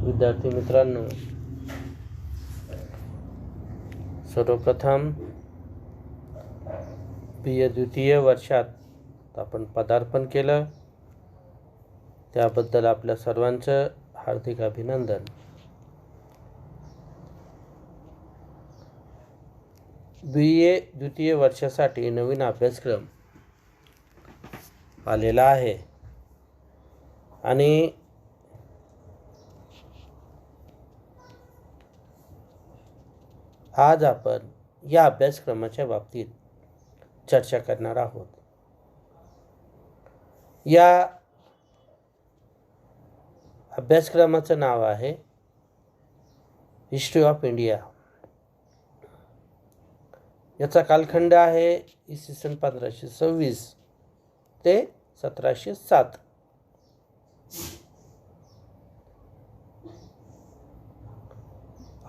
विद्यार्थी मित्रांनो, सर्वप्रथम द्वितीय वर्षात आपण पदार्पण केलं, त्याबद्दल आपल्या सर्वांचं हार्दिक अभिनंदन. द्वितीय वर्षासाठी नवीन अभ्यासक्रम आलेला आहे आणि आज आपण या अभ्यासक्रमाच्या बाबतीत चर्चा करणार आहोत. या अभ्यासक्रमाचं नाव आहे हिस्ट्री ऑफ इंडिया. याचा कालखंड आहे इसवी सन 1526 ते 1707.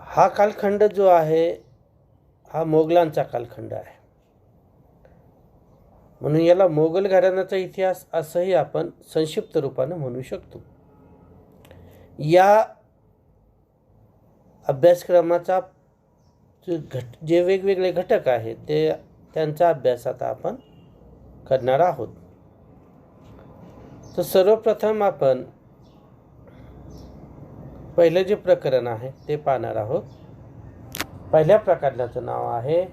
हा कालखंड जो आहे हा मोगलांचा कालखंड आहे, म्हणून याला मोगल घराण्याचा इतिहास असंही आपण संक्षिप्त रूपाने म्हणू शकतो. या अभ्यासक्रमाचा जे वेगवेगळे घटक आहेत त्यांचा अभ्यास आता आपण करणार आहोत. तर सर्वप्रथम आपण पहिलं जे प्रकरण आहे ते पाहणार आहोत. पहिल्या प्रकरणाचं नाव आहे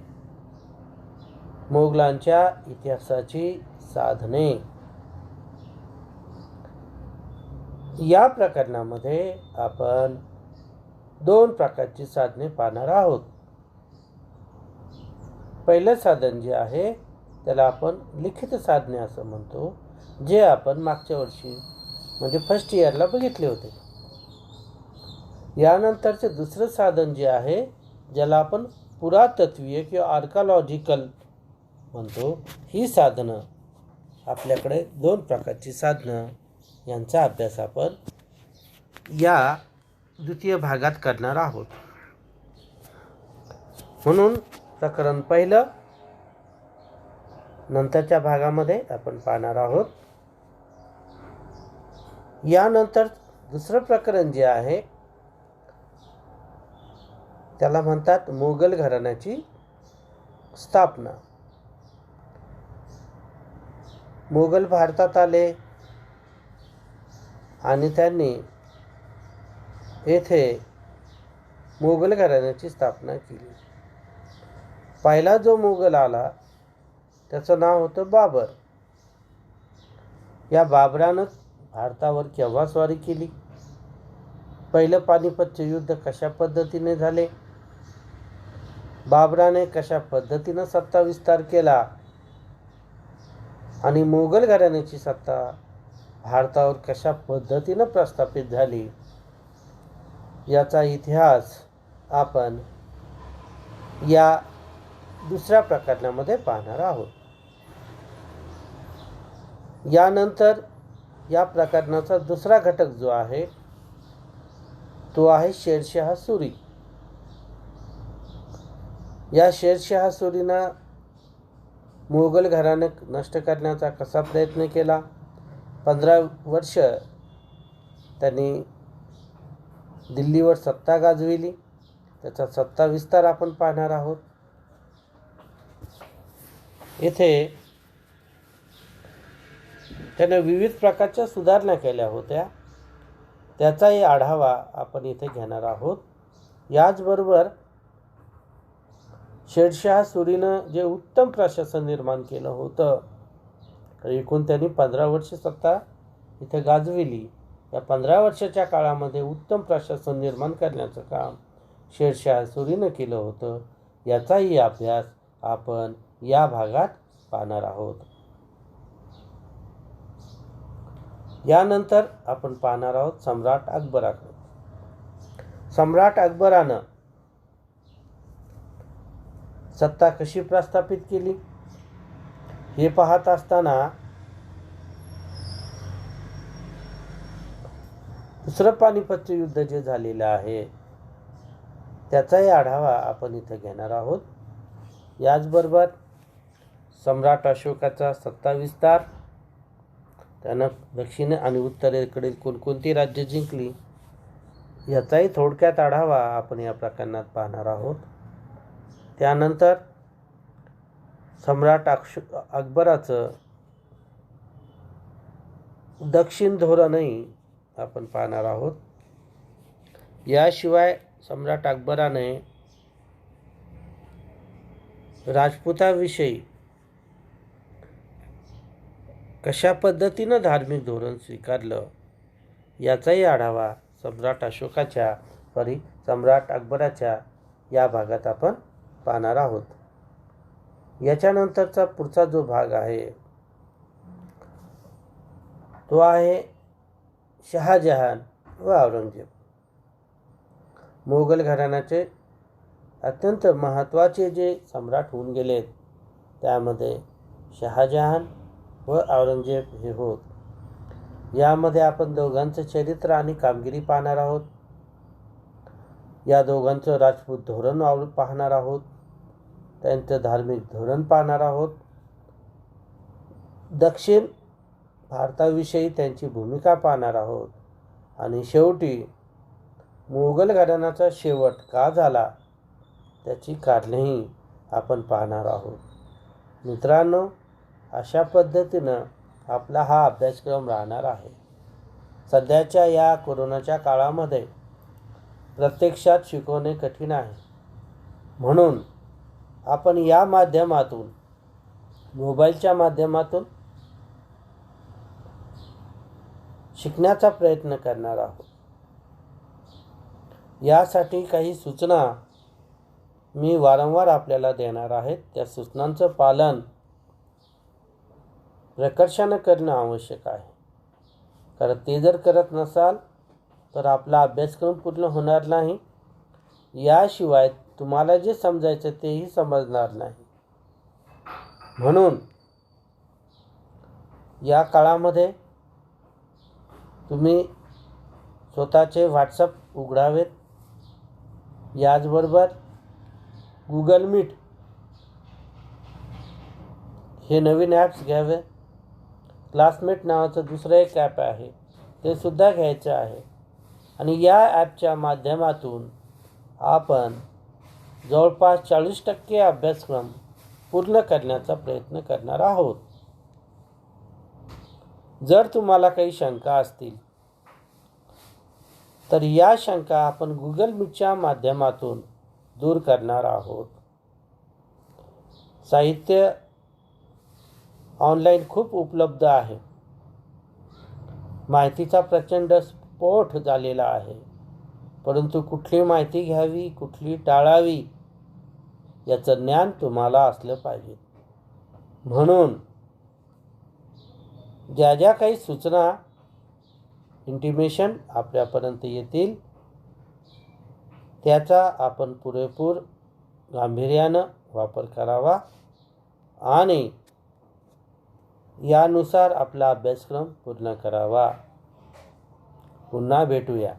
मोगलांच्या इतिहासाची साधने. या प्रकरणामध्ये आपण दोन प्रकारची साधने पाहणार आहोत. पहिलं साधन जे आहे त्याला आपण लिखित साधने असं म्हणतो, जे आपण मागच्या वर्षी म्हणजे फर्स्ट इयरला बघितले होते. यानंतरचे दुसरं साधन जे आहे ज्याला आपण पुरातत्वीय किंवा आर्कॉलॉजिकल म्हणतो, ही साधनं आपल्याकडे दोन प्रकारची साधनं यांचा अभ्यास आपण या द्वितीय भागात करणार आहोत. म्हणून प्रकरण पहिलं नंतरच्या भागामध्ये आपण पाहणार आहोत. यानंतर दुसरं प्रकरण जे आहे त्याला म्हणतात मोगल घराण्याची स्थापना. मोगल भारतात आले आणि त्यांनी येथे मोगल घराण्याची स्थापना केली. पहिला जो मोगल आला त्याचं नाव होतं बाबर. या बाबरानं भारतावर केव्हा स्वारी केली, पहिलं पानिपतचे युद्ध कशा पद्धतीने झाले, बाबराने कशा पद्धतीनं सत्ता विस्तार केला आणि मोगल घराण्याची सत्ता भारतावर कशा पद्धतीनं प्रस्थापित झाली, याचा इतिहास आपण या दुसऱ्या प्रकरणामध्ये पाहणार आहोत. यानंतर या प्रकरणाचा दुसरा घटक जो आहे तो आहे शेरशाह सुरी. या शेरशाह सुरीनं मोगल घराणे नष्ट करण्याचा कसा प्रयत्न केला, 15 वर्ष त्यांनी दिल्लीवर सत्ता गाजविली, त्याचा सत्ता विस्तार आपण पाहणार आहोत. येथे त्याने विविध प्रकारच्या सुधारणा केल्या होत्या, त्याचाही आढावा आपण इथे घेणार आहोत. याचबरोबर शेरशाह सुरीनं जे उत्तम प्रशासन निर्माण केलं होतं, एकूण त्यांनी 15 वर्ष सत्ता इथे गाजविली. या 15 वर्षाच्या काळामध्ये उत्तम प्रशासन निर्माण करण्याचं काम शेरशाह सुरीनं केलं होतं. याचाही अभ्यास आपण या भागात पाहणार आहोत. यानंतर आपण पाहणार आहोत सम्राट अकबराकडे. सम्राट अकबरानं सत्ता कशी प्रस्थापित केली हे पाहत असताना दुसरं पानिपतचं युद्ध जे झालेलं आहे त्याचाही आढावा आपण इथे घेणार आहोत. याचबरोबर सम्राट अशोकाचा सत्ता विस्तार, त्यानं दक्षिण आणि उत्तरेकडील कोणकोणती राज्य जिंकली याचाही थोडक्यात आढावा आपण या प्रकरणात पाहणार आहोत. त्यानंतर सम्राट अकबराचं दक्षिण धोरणही आपण पाहणार आहोत. याशिवाय सम्राट अकबराने राजपुताविषयी कशा पद्धतीनं धार्मिक धोरण स्वीकारलं याचाही आढावा सम्राट अकबराच्या या भागात आपण पाहणार आहोत. याच्यानंतरचा पुढचा जो भाग आहे तो आहे शहाजहान व औरंगजेब. मोगल घराण्याचे अत्यंत महत्त्वाचे जे सम्राट होऊन गेलेत त्यामध्ये शहाजहान व औरंगजेब हे होत. यामध्ये आपण दोघांचं चरित्र आणि कामगिरी पाहणार आहोत. या दोघांचं राजपूत धोरण पाहणार आहोत. त्यांचं धार्मिक धोरण पाहणार आहोत. दक्षिण भारताविषयी त्यांची भूमिका पाहणार आहोत. आणि शेवटी मोगल घराण्याचा शेवट का झाला त्याची कारणेही आपण पाहणार आहोत. मित्रांनो, अशा पद्धतीनं आपला हा अभ्यासक्रम राहणार आहे. सध्याच्या या कोरोनाच्या काळामध्ये प्रत्यक्षात शिकवणे कठीण आहे. म्हणून आपण या माध्यमातून, मोबाईलच्या माध्यमातून शिकण्याचा प्रयत्न करणार आहोत. यासाठी काही सूचना मी वारंवार आपल्याला देणार आहेत. त्या सूचनांचं पालन प्रकर्षानं करणं आवश्यक आहे. कारण ते जर करत नसाल तर आपला अभ्यासक्रम पूर्ण होणार नाही. याशिवाय तुम्हाला जे समजायचं तेही समजणार नाही. म्हणून या काळामध्ये तुम्ही स्वतःचे व्हॉट्सअप उघडावेत. याचबरोबर गुगल मीट हे नवीन ॲप्स घ्यावे. क्लासमेट नावाचं दुसरं एक ॲप आहे ते सुद्धा घ्यायचं आहे. आणि या ॲपच्या माध्यमातून आपण जवळपास 40% अभ्यासक्रम पूर्ण करण्याचा प्रयत्न करणार आहोत. जर तुम्हाला काही शंका असतील तर या शंका आपण गुगल मीटच्या माध्यमातून दूर करणार आहोत. साहित्य ऑनलाईन खूप उपलब्ध आहे. माहितीचा प्रचंड स्फोट झालेला आहे. परंतु कुठली माहिती घ्यावी, कुठली टाळावी याचं ज्ञान तुम्हाला असलं पाहिजे. म्हणून ज्या ज्या काही सूचना इंटिमेशन आपल्यापर्यंत येतील त्याचा आपण पुरेपूर गांभीर्यानं वापर करावा आणि यानुसार आपला अभ्यासक्रम पूर्ण करावा. पुन्हा भेटूया.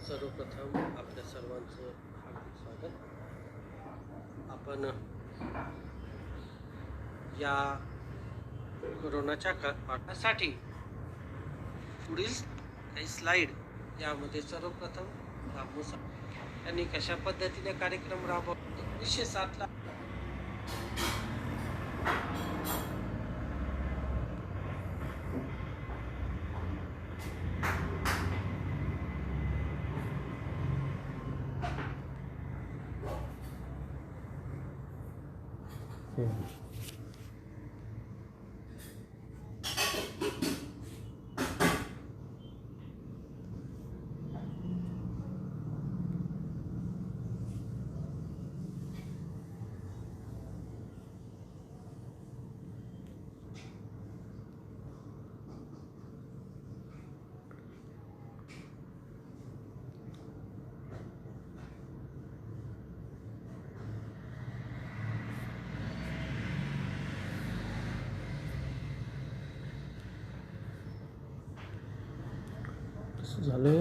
सर्वप्रथम आपल्या सर्वांचं हार्दिक स्वागत. आपण या कोरोनाच्या पाठासाठी पुढील काही स्लाइड यामध्ये सर्वप्रथम त्यांनी कशा पद्धतीने कार्यक्रम राबवला 1907 ला झाले.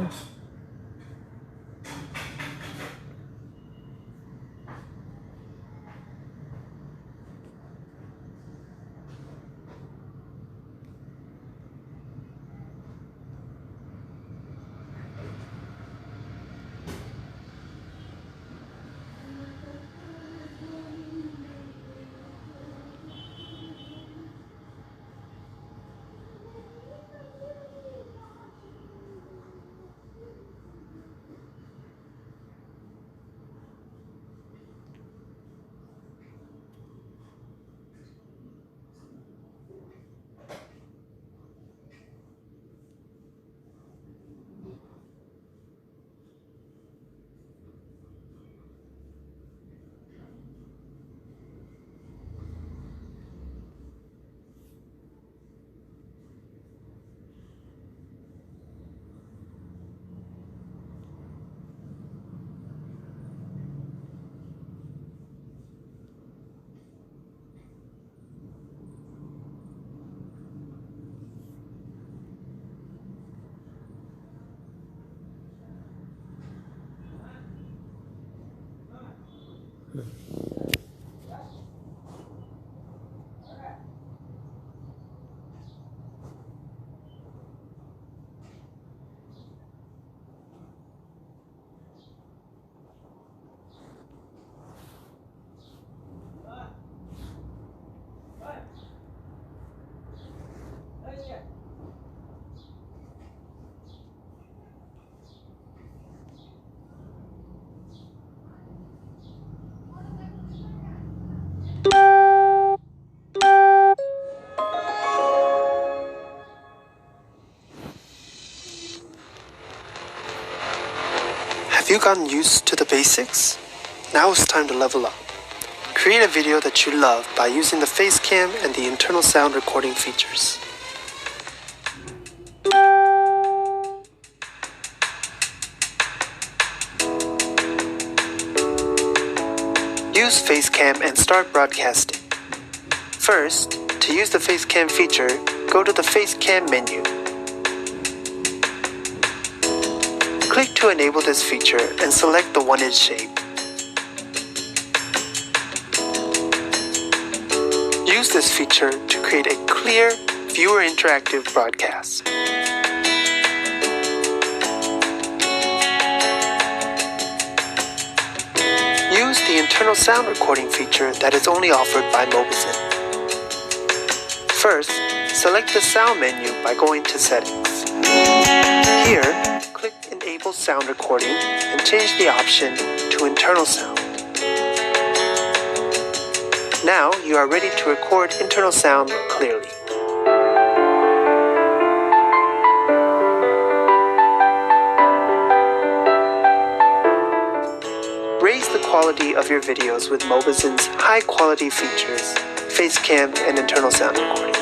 Have you gotten used to the basics? Now it's time to level up. Create a video that you love by using the face cam and the internal sound recording features. Use Facecam and start broadcasting. First, to use the Facecam feature, go to the Facecam menu. Click to enable this feature and select the 1-inch shape. Use this feature to create a clear, viewer interactive broadcast. Use the internal sound recording feature that is only offered by Mobizin. First, select the sound menu by going to Settings. Here, click Enable Sound Recording and change the option to Internal Sound. Now you are ready to record internal sound clearly. Raise the quality of your videos with Mobizin's high-quality features, Facecam and internal sound recording.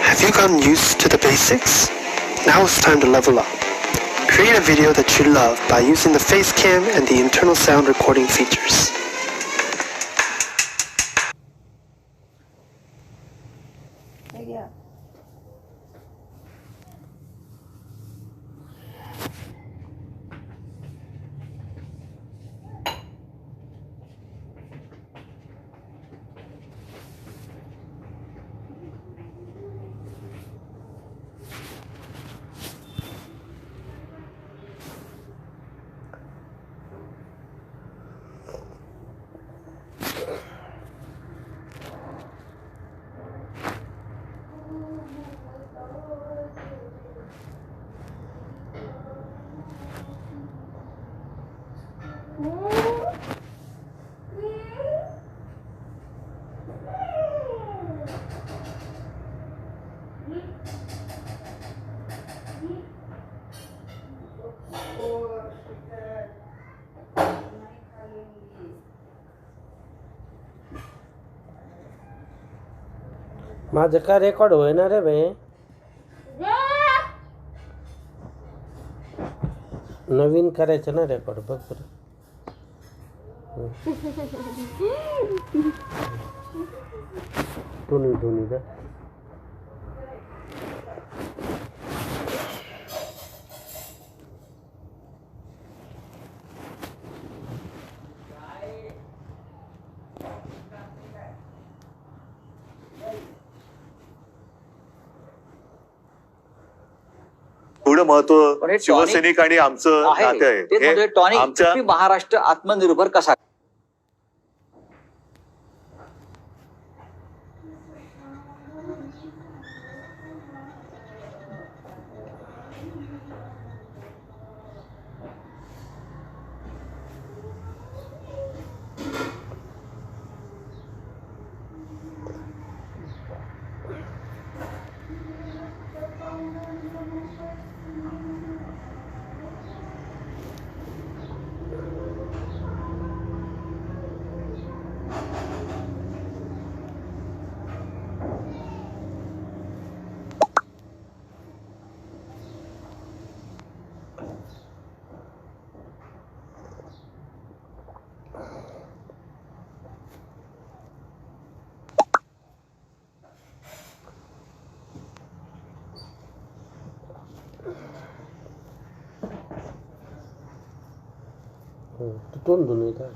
Have you gotten used to the basics? Now it's time to level up. Create a video that you love by using the face cam and the internal sound recording features. माझं का record होईना रे बे. नवीन करायचं ना record बघ बरं. दोन्ही का एवढं महत्व पण हे शिवसैनिक आणि आमचं नातं आहे. तेच म्हणतोय, हे टॉनिक आमच्या तुम्ही महाराष्ट्र आत्मनिर्भर कसा दोन्ही का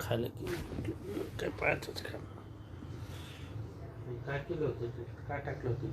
खाली काय पाहतच का काय केलं होतं काय टाकलं होतं